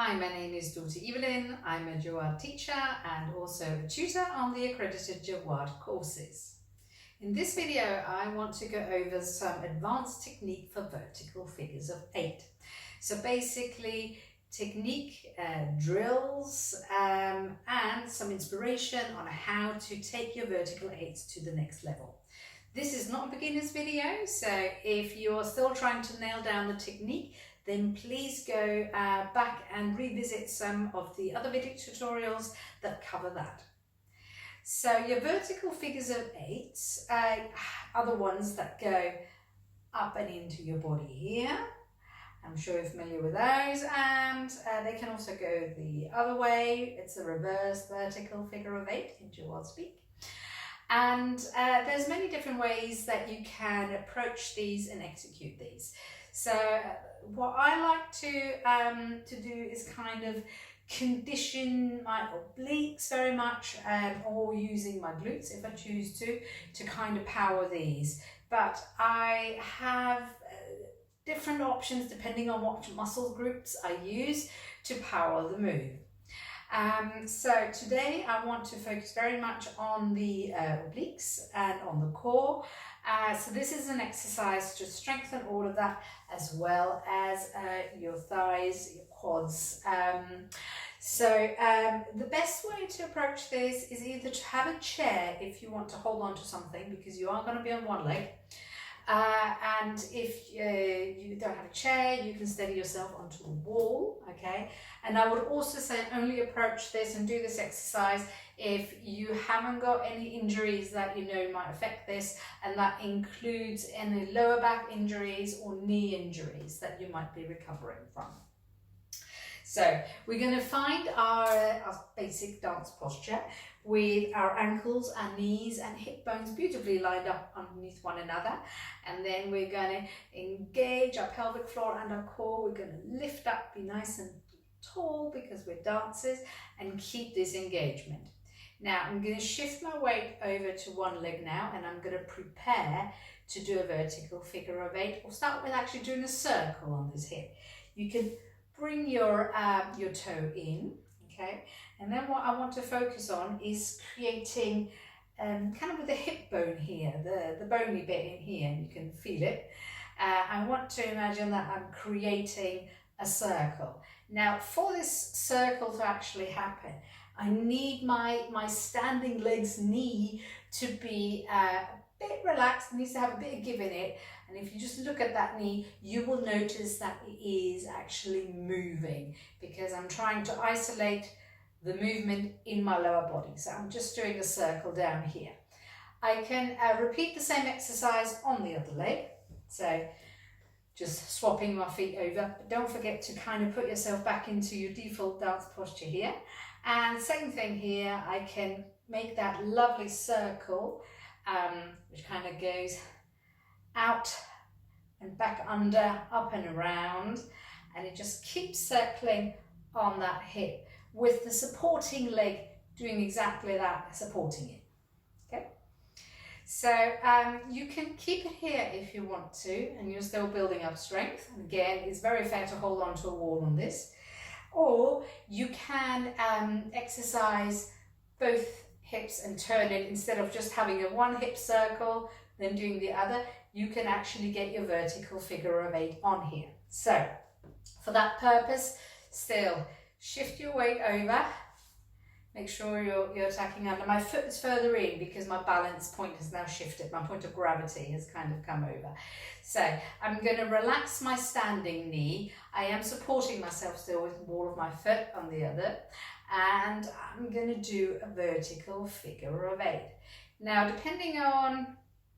Hi, my name is Dorte Evelyn. I'm a JWAAD teacher and also a tutor on the accredited JWAAD courses. In this video, I want to go over some advanced technique for vertical figures of 8. So basically, technique, drills, and some inspiration on how to take your vertical 8s to the next level. This is not a beginner's video, so if you're still trying to nail down the technique, then please go back and revisit some of the other video tutorials that cover that. So your vertical figures of 8s are the ones that go up and into your body here. I'm sure you're familiar with those, and they can also go the other way. It's a reverse vertical figure of 8 in JWAAD speak. And there's many different ways that you can approach these and execute these. So what I like to do is kind of condition my obliques very much, or using my glutes if I choose to kind of power these. But I have different options depending on what muscle groups I use to power the move. So today I want to focus very much on the obliques and on the core. So this is an exercise to strengthen all of that, as well as your thighs, your quads. The best way to approach this is either to have a chair if you want to hold on to something, because you are going to be on one leg. And if you don't have a chair, you can steady yourself onto the wall, okay? And I would also say only approach this and do this exercise if you haven't got any injuries that you know might affect this, and that includes any lower back injuries or knee injuries that you might be recovering from. So we're going to find our basic dance posture with our ankles, our knees and hip bones beautifully lined up underneath one another. And then we're going to engage our pelvic floor and our core. We're going to lift up, be nice and tall because we're dancers, and keep this engagement. Now I'm going to shift my weight over to one leg now, and I'm going to prepare to do a vertical figure of 8. We'll start with actually doing a circle on this hip. You can bring your toe in, okay, and then what I want to focus on is creating kind of with the hip bone here, the bony bit in here, and you can feel it. I want to imagine that I'm creating a circle. Now for this circle to actually happen, I need my standing leg's knee to be a bit relaxed. It needs to have a bit of give in it. And if you just look at that knee, you will notice that it is actually moving, because I'm trying to isolate the movement in my lower body. So I'm just doing a circle down here. I can repeat the same exercise on the other leg. So just swapping my feet over, but don't forget to kind of put yourself back into your default dance posture here. And same thing here, I can make that lovely circle, which kind of goes out and back under, up and around, and it just keeps circling on that hip with the supporting leg doing exactly that, supporting it. Okay, so you can keep it here if you want to, and you're still building up strength. And again, it's very fair to hold on to a wall on this, or you can exercise both hips and turn it. Instead of just having a one hip circle then doing the other, you can actually get your vertical figure of 8 on here. So for that purpose, still shift your weight over. Make sure you're attacking under. My foot is further in because my balance point has now shifted. My point of gravity has kind of come over. So I'm going to relax my standing knee. I am supporting myself still with more of my foot on the other. And I'm going to do a vertical figure of 8. Now, depending on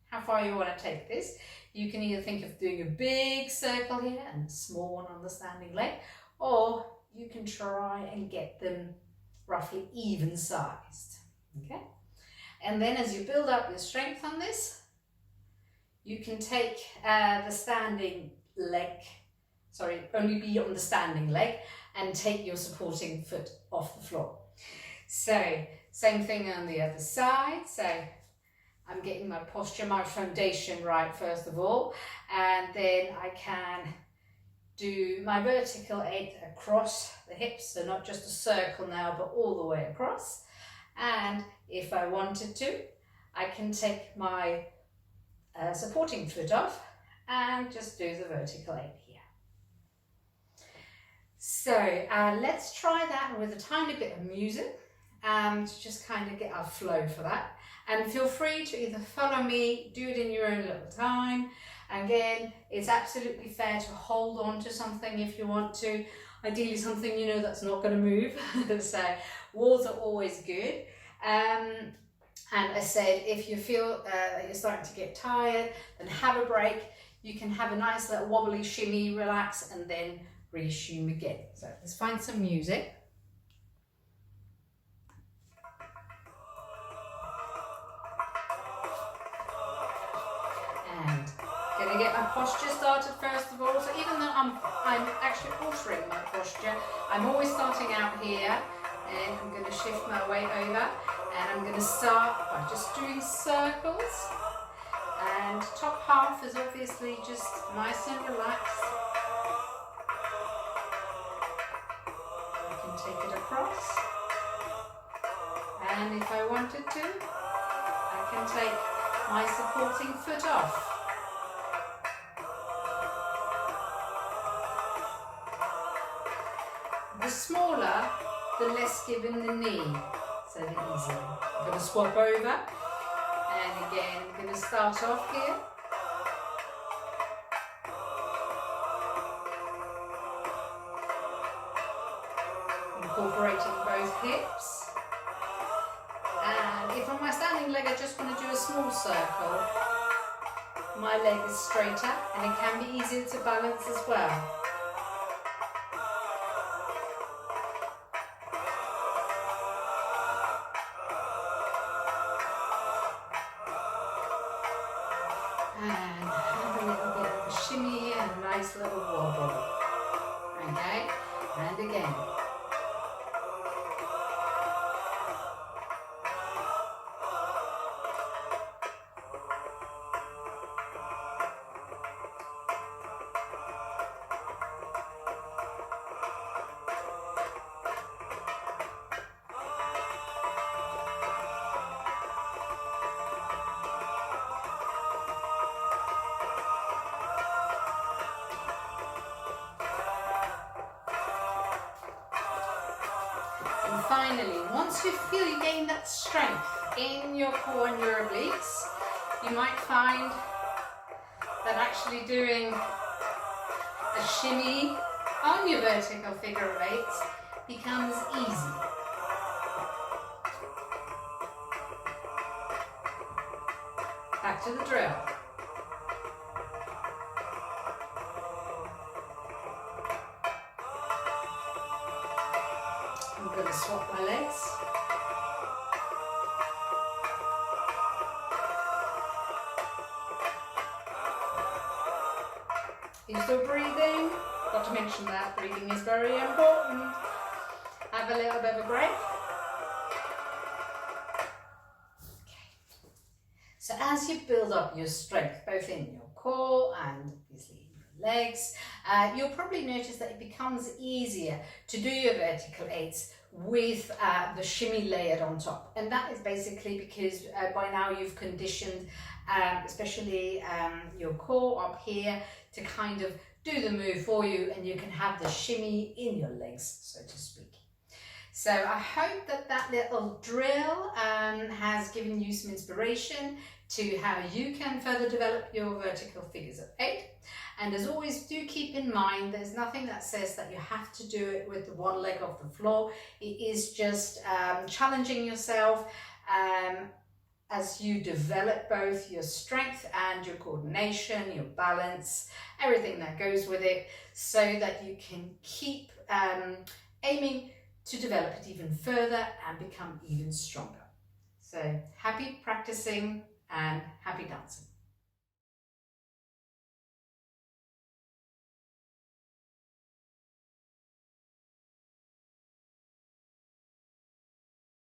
how far you want to take this, you can either think of doing a big circle here and a small one on the standing leg, or you can try and get them roughly even sized, okay? And then as you build up your strength on this, you can take the standing leg, only be on the standing leg, and take your supporting foot off the floor. So same thing on the other side. So I'm getting my posture, my foundation right first of all, and then I can do my vertical 8 across the hips, so not just a circle now, but all the way across. And if I wanted to, I can take my supporting foot off and just do the vertical 8 here. So let's try that with a tiny bit of music and just kind of get our flow for that. And feel free to either follow me, do it in your own little time. Again, it's absolutely fair to hold on to something if you want to. Ideally something you know that's not going to move. So walls are always good. And I said, if you feel that you're starting to get tired, then have a break. You can have a nice little wobbly shimmy, relax, and then resume again. So let's find some music. And gonna get my posture started first of all. So even though I'm actually altering my posture, I'm always starting out here, and I'm going to shift my weight over, and I'm going to start by just doing circles, and top half is obviously just nice and relaxed. I can take it across, and if I wanted to, I can take my supporting foot off. The smaller, the less given the knee, so the easier. I'm going to swap over, and again, I'm going to start off here. Incorporating both hips. And if on my standing leg I just want to do a small circle, my leg is straighter and it can be easier to balance as well. And have a little bit of a shimmy and a nice little wobble. Okay, and again. And finally, once you feel you gain that strength in your core and your obliques, you might find that actually doing a shimmy on your vertical figure of 8s becomes easy. Back to the drill. I'm going to swap my legs. Are you still breathing? Got to mention that breathing is very important. Have a little bit of a break. Okay. So as you build up your strength, both in your core and obviously in your legs, you'll probably notice that it becomes easier to do your vertical 8s with the shimmy layered on top. And that is basically because by now you've conditioned especially your core up here to kind of do the move for you, and you can have the shimmy in your legs, so to speak. So I hope that that little drill has given you some inspiration to how you can further develop your vertical figures of 8. And as always, do keep in mind there's nothing that says that you have to do it with one leg off the floor. It is just challenging yourself as you develop both your strength and your coordination, your balance, everything that goes with it, so that you can keep aiming to develop it even further and become even stronger. So happy practicing and happy dancing.